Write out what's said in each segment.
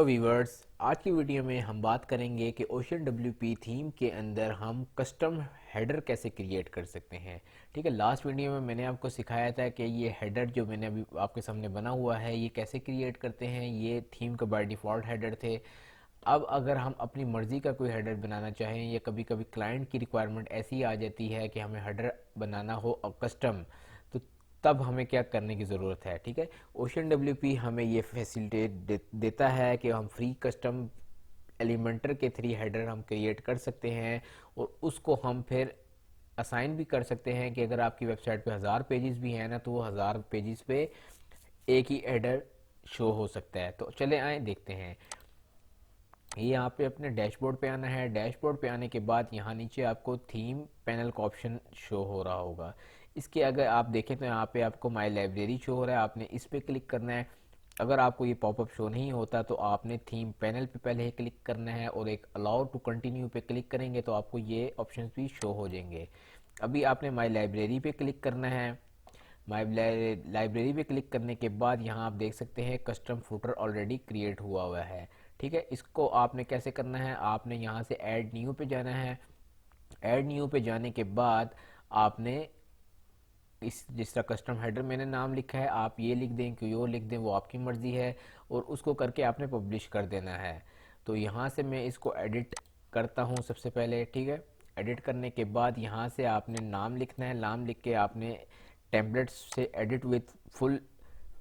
Hello viewers, आज की video में हम बात करेंगे कि OceanWP थीम के अंदर हम कस्टम हेडर कैसे क्रिएट कर सकते हैं। ठीक है, लास्ट वीडियो में मैंने आपको सिखाया था कि ये हेडर जो मैंने अभी आपके सामने बना हुआ है ये कैसे क्रिएट करते हैं। ये थीम का बाय डिफ़ॉल्ट हेडर थे। अब अगर हम अपनी मर्ज़ी का कोई हेडर बनाना चाहें या कभी कभी क्लाइंट की रिक्वायरमेंट ऐसी आ जाती है कि हमें हेडर बनाना हो कस्टम, तो तब हमें क्या करने की ज़रूरत है। ठीक है, OceanWP हमें ये फैसिलिटेट देता है कि हम फ्री कस्टम एलिमेंटर के थ्री हेडर हम क्रिएट कर सकते हैं और उसको हम फिर असाइन भी कर सकते हैं कि अगर आपकी वेबसाइट पे 1000 पेजेस भी हैं ना, तो वो 1000 पेजेस पे एक ही हेडर शो हो सकता है। तो चले आए देखते हैं। ये यहाँ पे अपने डैशबोर्ड पे आना है। डैशबोर्ड पे आने के बाद यहाँ नीचे आपको थीम पैनल का ऑप्शन शो हो रहा होगा। इसके अगर आप देखें तो यहाँ पे आपको माई लाइब्रेरी शो हो रहा है, आपने इस पे क्लिक करना है। अगर आपको ये पॉपअप शो नहीं होता तो आपने थीम पैनल पे पहले ही क्लिक करना है और एक अलाउ टू कंटिन्यू पे क्लिक करेंगे तो आपको ये ऑप्शन भी शो हो जाएंगे। अभी आपने माई लाइब्रेरी पे क्लिक करना है। माई लाइब्रेरी पे क्लिक करने के बाद यहाँ आप देख सकते हैं कस्टम फुटर ऑलरेडी क्रिएट हुआ है। ठीक है, इसको आपने कैसे करना है, आपने यहाँ से ऐड न्यू पे जाना है। ऐड न्यू पे जाने के बाद आपने इस जिस तरह कस्टम हेडर मैंने नाम लिखा है आप ये लिख दें कि वो लिख दें, वो आपकी मर्ज़ी है। और उसको करके आपने पब्लिश कर देना है। तो यहाँ से मैं इसको एडिट करता हूँ सबसे पहले। ठीक है, एडिट करने के बाद यहाँ से आपने नाम लिखना है। नाम लिख के आपने टेम्पलेट से एडिट विथ फुल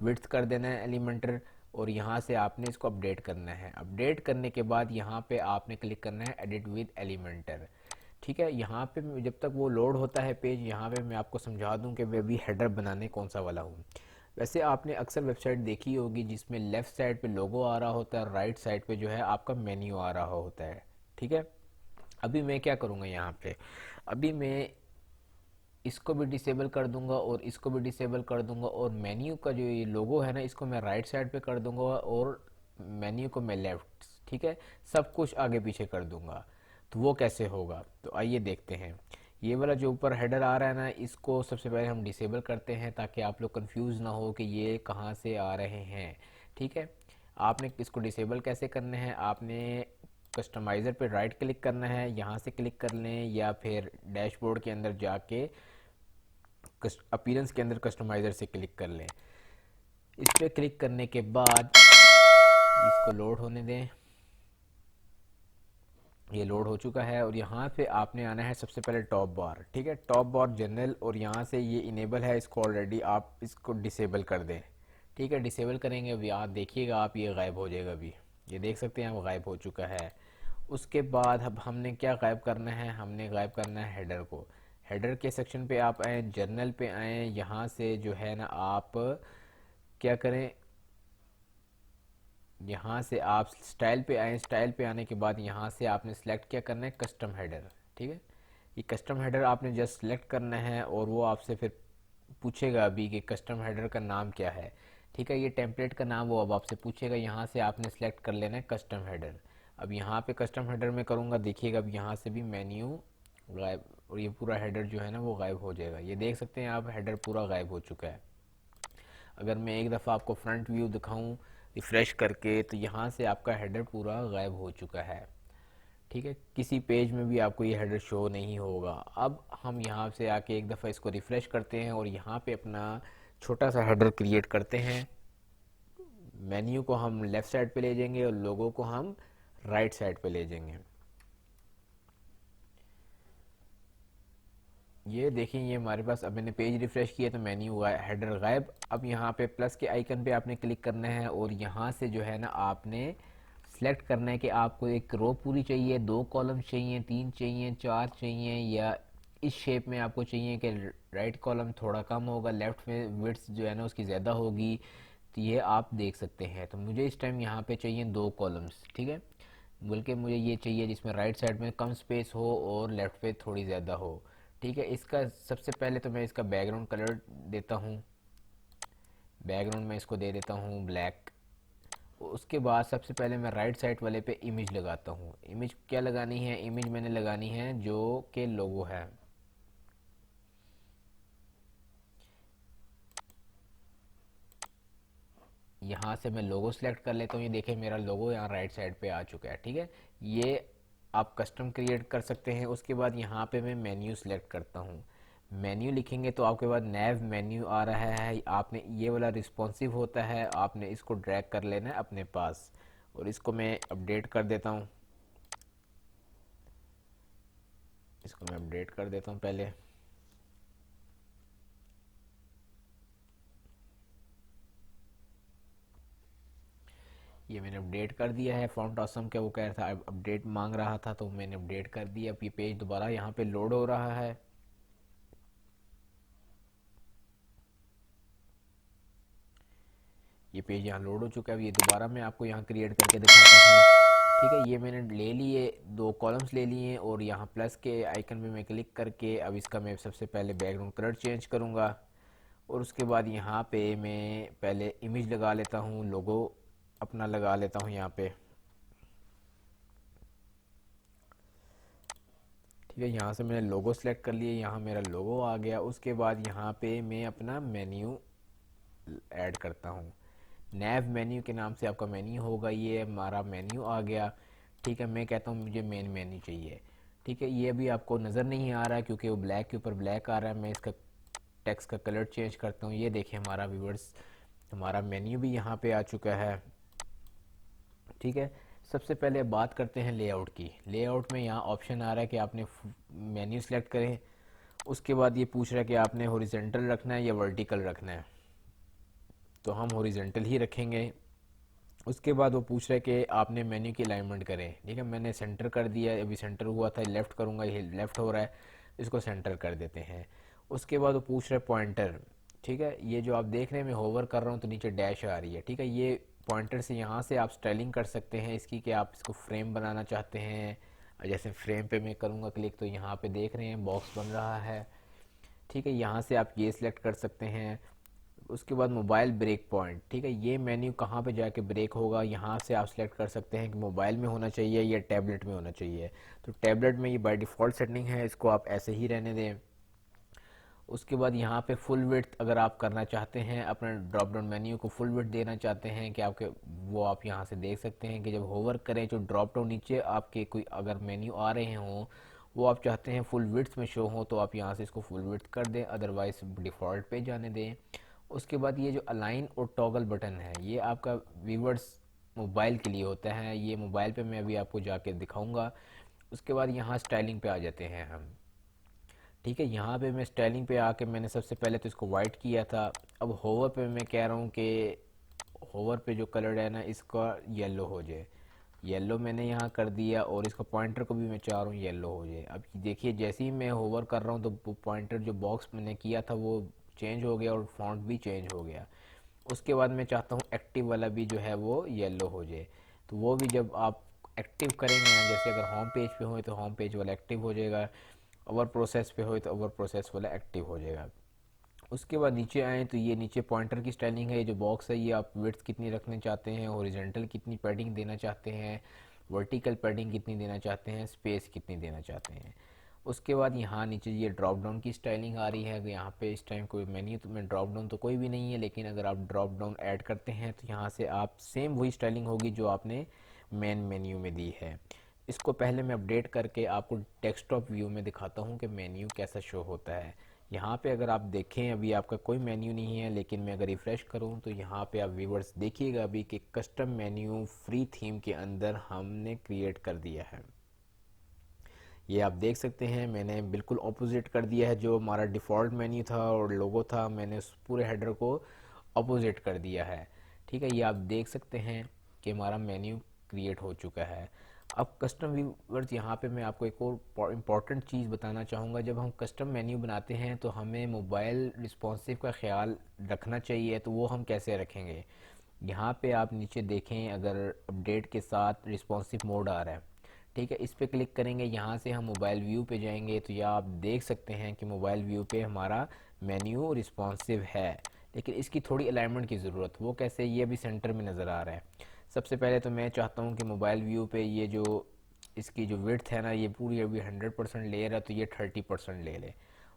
विड्थ कर देना है एलिमेंटर और यहाँ से आपने इसको अपडेट करना है। अपडेट करने के बाद यहाँ पे आपने क्लिक करना है एडिट विद एलिमेंटर। ठीक है, यहाँ पे जब तक वो लोड होता है पेज, यहाँ पे मैं आपको समझा दूँ कि मैं अभी हेडर बनाने कौन सा वाला हूँ। वैसे आपने अक्सर वेबसाइट देखी होगी जिसमें लेफ़्ट साइड पे लोगो आ रहा होता है, राइट साइड पे जो है आपका मेन्यू आ रहा होता है। ठीक है, अभी मैं क्या करूँगा यहाँ पे, अभी मैं इसको भी डिसेबल कर दूंगा और इसको भी डिसेबल कर दूंगा और मेन्यू का जो ये लोगो है ना इसको मैं राइट साइड पे कर दूंगा और मेन्यू को मैं लेफ्ट। ठीक है, सब कुछ आगे पीछे कर दूंगा। तो वो कैसे होगा, तो आइए देखते हैं। ये वाला जो ऊपर हेडर आ रहा है ना, इसको सबसे पहले हम डिसेबल करते हैं ताकि आप लोग कंफ्यूज ना हो कि ये कहाँ से आ रहे हैं। ठीक है, आपने इसको डिसेबल कैसे करना है, आपने कस्टमाइज़र पे राइट क्लिक करना है, यहाँ से क्लिक कर लें या फिर डैशबोर्ड के अंदर जाके अपीयरेंस के अंदर कस्टमाइज़र से क्लिक कर लें। इस पर क्लिक करने के बाद इसको लोड होने दें। ये लोड हो चुका है और यहाँ पे आपने आना है सबसे पहले टॉप बार। ठीक है, टॉप बार जनरल और यहाँ से ये इनेबल है, इसको ऑलरेडी आप इसको डिसेबल कर दें। ठीक है, डिसेबल करेंगे। अभी आप देखिएगा, आप ये गायब हो जाएगा। अभी ये देख सकते हैं वो गायब हो चुका है। उसके बाद अब हमने क्या गायब करना है, हमने गायब करना है हेडर को। हेडर के सेक्शन पे आप आए, जर्नल पे आए, यहाँ से जो है ना आप क्या करें, यहाँ से आप स्टाइल पे आए। स्टाइल पे आने के बाद यहाँ से आपने सेलेक्ट क्या करना है, कस्टम हेडर। ठीक है, ये कस्टम हेडर आपने जस्ट सेलेक्ट करना है और वो आपसे फिर पूछेगा अभी कि कस्टम हेडर का नाम क्या है। ठीक है, ये टेम्पलेट का नाम वो अब आपसे पूछेगा। यहाँ से आपने सेलेक्ट कर लेना है कस्टम हेडर। अब यहाँ पे कस्टम हेडर में करूँगा, देखिएगा अब यहाँ से भी मेन्यू गायब और ये पूरा हेडर जो है ना वो गायब हो जाएगा। ये देख सकते हैं आप, हेडर पूरा गायब हो चुका है। अगर मैं एक दफ़ा आपको फ्रंट व्यू दिखाऊं रिफ़्रेश करके, तो यहाँ से आपका हेडर पूरा गायब हो चुका है। ठीक है, किसी पेज में भी आपको ये हेडर शो नहीं होगा। अब हम यहाँ से आके एक दफ़ा इसको रिफ़्रेश करते हैं और यहाँ पे अपना छोटा सा हेडर क्रिएट करते हैं। मेन्यू को हम लेफ़्ट साइड पे ले जाएंगे और लोगो को हम राइट साइड पे ले जाएंगे। ये देखिए, ये हमारे पास अब मैंने पेज रिफ्रेश किया तो मेन्यू हेडर गायब। अब यहाँ पे प्लस के आइकन पे आपने क्लिक करना है और यहाँ से जो है ना आपने सेलेक्ट करना है कि आपको एक रो पूरी चाहिए, 2 कॉलम चाहिए, 3 चाहिए, 4 चाहिए, या इस शेप में आपको चाहिए कि राइट कॉलम थोड़ा कम होगा, लेफ्ट में विड्थ जो है ना उसकी ज़्यादा होगी। तो ये आप देख सकते हैं। तो मुझे इस टाइम यहाँ पे चाहिए 2 कॉलम्स। ठीक है, बल्कि मुझे ये चाहिए जिसमें राइट साइड में कम स्पेस हो और लेफ्ट पे थोड़ी ज़्यादा हो। ठीक है, इसका सबसे पहले तो मैं इसका बैकग्राउंड कलर देता हूँ। बैकग्राउंड में इसको दे देता हूँ ब्लैक। उसके बाद सबसे पहले मैं राइट साइड वाले पे इमेज लगाता हूँ। इमेज क्या लगानी है, इमेज मैंने लगानी है जो कि लोगो है। यहाँ से मैं लोगो सेलेक्ट कर लेता हूँ। ये देखिए मेरा लोगो यहाँ राइट साइड पे आ चुका है। ठीक है, ये आप कस्टम क्रिएट कर सकते हैं। उसके बाद यहाँ पे मैं मेन्यू सेलेक्ट करता हूँ। मेन्यू लिखेंगे तो आपके पास नैव मेन्यू आ रहा है। आपने ये वाला रिस्पॉन्सिव होता है, आपने इसको ड्रैग कर लेना है अपने पास। और इसको मैं अपडेट कर देता हूँ, इसको मैं अपडेट कर देता हूँ पहले। ये मैंने अपडेट कर दिया है। फॉन्ट ऑसम का वो कह रहा था अपडेट मांग रहा था, तो मैंने अपडेट कर दिया। अब ये पेज दोबारा यहाँ पे लोड हो रहा है। ये पेज यहाँ लोड हो चुका है। ये दोबारा मैं आपको यहाँ क्रिएट करके दिखाता हूँ। ठीक है, ये मैंने ले लिए, 2 कॉलम्स ले लिए और यहाँ प्लस के आइकन पे मैं क्लिक करके अब इसका मैं सबसे पहले बैकग्राउंड कलर चेंज करूँगा। और उसके बाद यहाँ पे मैं पहले इमेज लगा लेता हूँ, लोगो अपना लगा लेता हूँ यहाँ पे। ठीक है, यहाँ से मैंने लोगो सेलेक्ट कर लिया, यहाँ मेरा लोगो आ गया। उसके बाद यहाँ पे मैं अपना मेन्यू ऐड करता हूँ। नैव मेन्यू के नाम से आपका मेन्यू होगा। ये हमारा मेन्यू आ गया। ठीक है, मैं कहता हूँ मुझे मेन मेन्यू चाहिए। ठीक है, ये अभी आपको नज़र नहीं आ रहा है क्योंकि वो ब्लैक के ऊपर ब्लैक आ रहा है। मैं इसका टेक्स्ट का कलर चेंज करता हूँ। ये देखिए हमारा व्यूअर्स, हमारा मेन्यू भी यहाँ पे आ चुका है। ठीक है, सबसे पहले बात करते हैं लेआउट की। लेआउट में यहाँ ऑप्शन आ रहा है कि आपने मेन्यू सेलेक्ट करें। उसके बाद ये पूछ रहा है कि आपने हॉरिजॉन्टल रखना है या वर्टिकल रखना है, तो हम हॉरिजॉन्टल ही रखेंगे। उसके बाद वो पूछ रहा है कि आपने मेन्यू की अलाइनमेंट करें। ठीक है, मैंने सेंटर कर दिया, अभी सेंटर हुआ था, लेफ़्ट करूँगा, ये लेफ़्ट हो रहा है, इसको सेंटर कर देते हैं। उसके बाद वो पूछ रहा है पॉइंटर। ठीक है, ये जो आप देख रहे हैं मैं होवर कर रहा हूँ तो नीचे डैश आ रही है। ठीक है, ये पॉइंटर से यहाँ से आप स्टाइलिंग कर सकते हैं इसकी, कि आप इसको फ्रेम बनाना चाहते हैं। जैसे फ्रेम पे मैं करूँगा क्लिक तो यहाँ पे देख रहे हैं बॉक्स बन रहा है। ठीक है, यहाँ से आप ये सिलेक्ट कर सकते हैं। उसके बाद मोबाइल ब्रेक पॉइंट। ठीक है, ये मेन्यू कहाँ पे जाके ब्रेक होगा, यहाँ से आप सिलेक्ट कर सकते हैं कि मोबाइल में होना चाहिए या टैबलेट में होना चाहिए। तो टैबलेट में ये बाय डिफ़ॉल्ट सेटिंग है, इसको आप ऐसे ही रहने दें। उसके बाद यहाँ पे फुल विड्थ अगर आप करना चाहते हैं, अपने ड्रॉप डाउन मेन्यू को फुल विड्थ देना चाहते हैं कि आपके, वो आप यहाँ से देख सकते हैं कि जब होवर करें जो ड्रॉप डाउन नीचे आपके कोई अगर मेन्यू आ रहे हों वो आप चाहते हैं फुल विड्थ में शो हो, तो आप यहाँ से इसको फुल विड्थ कर दें, अदरवाइज डिफ़ॉल्ट पे जाने दें। उसके बाद ये जो अलाइन और टॉगल बटन है ये आपका व्यूवर्स मोबाइल के लिए होता है। ये मोबाइल पे मैं अभी आपको जाके दिखाऊंगा। उसके बाद यहाँ स्टाइलिंग पे आ जाते हैं हम। ठीक है, यहाँ पे मैं स्टाइलिंग पे आके मैंने सबसे पहले तो इसको वाइट किया था। अब होवर पे मैं कह रहा हूँ कि होवर पे जो कलर है ना इसका येलो हो जाए। येलो मैंने यहाँ कर दिया और इसका पॉइंटर को भी मैं चाह रहा हूँ येलो हो जाए। अब देखिए जैसे ही मैं होवर कर रहा हूँ तो पॉइंटर जो बॉक्स मैंने किया था वो चेंज हो गया और फॉन्ट भी चेंज हो गया। उसके बाद मैं चाहता हूँ एक्टिव वाला भी जो है वो येलो हो जाए। तो वो भी जब आप एक्टिव करेंगे ना, जैसे अगर होम पेज पे हो तो होम पेज वाला एक्टिव हो जाएगा, ओवर प्रोसेस पे हो तो ओवर प्रोसेस वाला एक्टिव हो जाएगा। उसके बाद नीचे आएँ तो ये नीचे पॉइंटर की स्टाइलिंग है। ये जो बॉक्स है ये आप विड्थ कितनी रखना चाहते हैं, हॉरिजॉन्टल कितनी पैडिंग देना चाहते हैं, वर्टिकल पैडिंग कितनी देना चाहते हैं, स्पेस कितनी देना चाहते हैं। उसके बाद यहाँ नीचे ये ड्रॉप डाउन की स्टाइलिंग आ रही है। अगर यहाँ पे इस टाइम कोई मेन्यू तो में ड्रॉप डाउन तो कोई भी नहीं है, लेकिन अगर आप ड्रॉप डाउन ऐड करते हैं तो यहाँ से आप सेम वही स्टाइलिंग होगी जो आपने मेन मेन्यू में दी है। इसको पहले मैं अपडेट करके आपको डेस्कटॉप व्यू में दिखाता हूँ कि मेन्यू कैसा शो होता है। यहाँ पे अगर आप देखें अभी आपका कोई मेन्यू नहीं है, लेकिन मैं अगर रिफ़्रेश करूँ तो यहाँ पे आप व्यूवर्स देखिएगा अभी कि कस्टम मेन्यू फ्री थीम के अंदर हमने क्रिएट कर दिया है। ये आप देख सकते हैं मैंने बिल्कुल ऑपोजिट कर दिया है। जो हमारा डिफ़ॉल्ट मेन्यू था और लोगो था मैंने उस पूरे हेडर को ऑपोजिट कर दिया है। ठीक है, ये आप देख सकते हैं कि हमारा मेन्यू क्रिएट हो चुका है। अब कस्टम व्यूवर्स यहाँ पे मैं आपको एक और इम्पॉर्टेंट चीज़ बताना चाहूँगा। जब हम कस्टम मेन्यू बनाते हैं तो हमें मोबाइल रिस्पॉन्सिव का ख्याल रखना चाहिए। तो वो हम कैसे रखेंगे, यहाँ पे आप नीचे देखें अगर अपडेट के साथ रिस्पॉन्सिव मोड आ रहा है। ठीक है, इस पर क्लिक करेंगे, यहाँ से हम मोबाइल व्यू पे जाएंगे तो यह आप देख सकते हैं कि मोबाइल व्यू पे हमारा मेन्यू रिस्पॉन्सिव है, लेकिन इसकी थोड़ी अलाइनमेंट की ज़रूरत। वो कैसे, ये भी सेंटर में नज़र आ रहा है। सबसे पहले तो मैं चाहता हूँ कि मोबाइल व्यू पे ये जो इसकी जो विड्थ है ना ये पूरी अभी 100% ले रहा है तो ये 30% ले ले,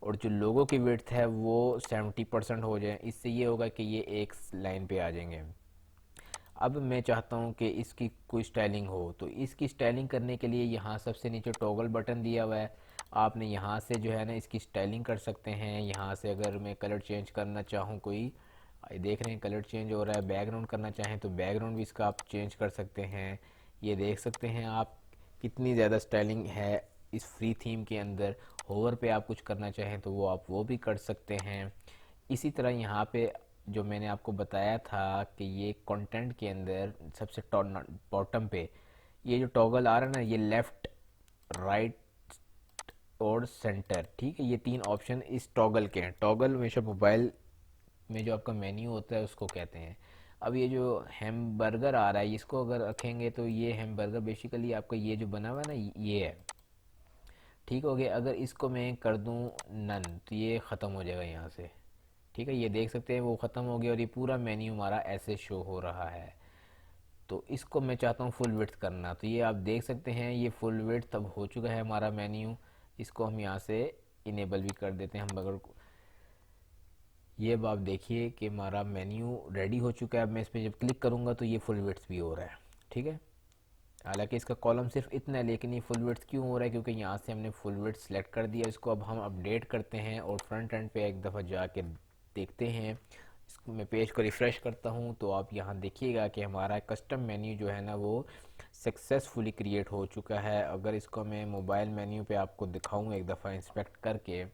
और जो लोगों की विड्थ है वो 70% हो जाए। इससे ये होगा कि ये एक लाइन पे आ जाएंगे। अब मैं चाहता हूँ कि इसकी कोई स्टाइलिंग हो, तो इसकी स्टाइलिंग करने के लिए यहाँ सबसे नीचे टॉगल बटन दिया हुआ है। आपने यहाँ से जो है ना इसकी स्टाइलिंग कर सकते हैं। यहाँ से अगर मैं कलर चेंज करना चाहूँ कोई, देख रहे हैं कलर चेंज हो रहा है। बैकग्राउंड करना चाहें तो बैकग्राउंड भी इसका आप चेंज कर सकते हैं। ये देख सकते हैं आप कितनी ज़्यादा स्टाइलिंग है इस फ्री थीम के अंदर। होवर पे आप कुछ करना चाहें तो वो आप वो भी कर सकते हैं। इसी तरह यहाँ पे जो मैंने आपको बताया था कि ये कंटेंट के अंदर सबसे बॉटम पे ये जो टॉगल आ रहा है ना, ये लेफ़्ट, राइट और सेंटर, ठीक है, ये तीन ऑप्शन इस टॉगल के हैं। टॉगल हमेशा मोबाइल में जो आपका मेन्यू होता है उसको कहते हैं। अब ये जो हैमबर्गर आ रहा है इसको अगर रखेंगे तो ये हैमबर्गर बेसिकली आपका ये जो बना हुआ है ना ये है, ठीक हो गया। अगर इसको मैं कर दूं नन तो ये ख़त्म हो जाएगा यहाँ से, ठीक है। ये देख सकते हैं वो ख़त्म हो गया और ये पूरा मेन्यू हमारा ऐसे शो हो रहा है। तो इसको मैं चाहता हूँ फुल विड्थ करना, तो ये आप देख सकते हैं ये फुल विड्थ अब हो चुका है हमारा मेन्यू। इसको हम यहाँ से इनेबल भी कर देते हैं हम अगर, ये अब आप देखिए कि हमारा मेन्यू रेडी हो चुका है। अब मैं इस पर जब क्लिक करूँगा तो ये फुल विड्थ भी हो रहा है, ठीक है। हालांकि इसका कॉलम सिर्फ इतना है, लेकिन ये फुल विड्थ क्यों हो रहा है, क्योंकि यहाँ से हमने फुल विड्थ सेलेक्ट कर दिया। इसको अब हम अपडेट करते हैं और फ्रंट एंड पे एक दफ़ा जाके देखते हैं। इसको मैं पेज को रिफ़्रेश करता हूँ तो आप यहाँ देखिएगा कि हमारा कस्टम मेन्यू जो है ना वो सक्सेसफुली क्रिएट हो चुका है। अगर इसको मैं मोबाइल मेन्यू पे आपको दिखाऊँ एक दफ़ा इंस्पेक्ट करके,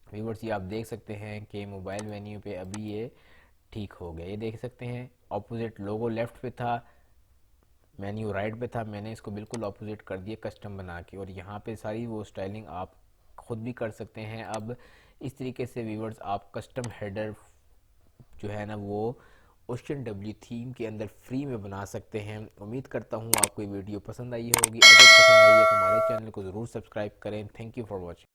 व्यूवर्स ये आप देख सकते हैं कि मोबाइल मेन्यू पे अभी ये ठीक हो गया। ये देख सकते हैं ऑपोजिट लोगो लेफ़्ट पे था, मेन्यू राइट पे था, मैंने इसको बिल्कुल अपोजिट कर दिया कस्टम बना के। और यहाँ पे सारी वो स्टाइलिंग आप खुद भी कर सकते हैं। अब इस तरीके से व्यूवर्स आप कस्टम हेडर जो है ना वो ओशन डब्ल्यू थीम के अंदर फ्री में बना सकते हैं। उम्मीद करता हूँ आपको ये वीडियो पसंद आई होगी। अगर पसंद आई है तो हमारे चैनल को ज़रूर सब्सक्राइब करें। Thank you for watching.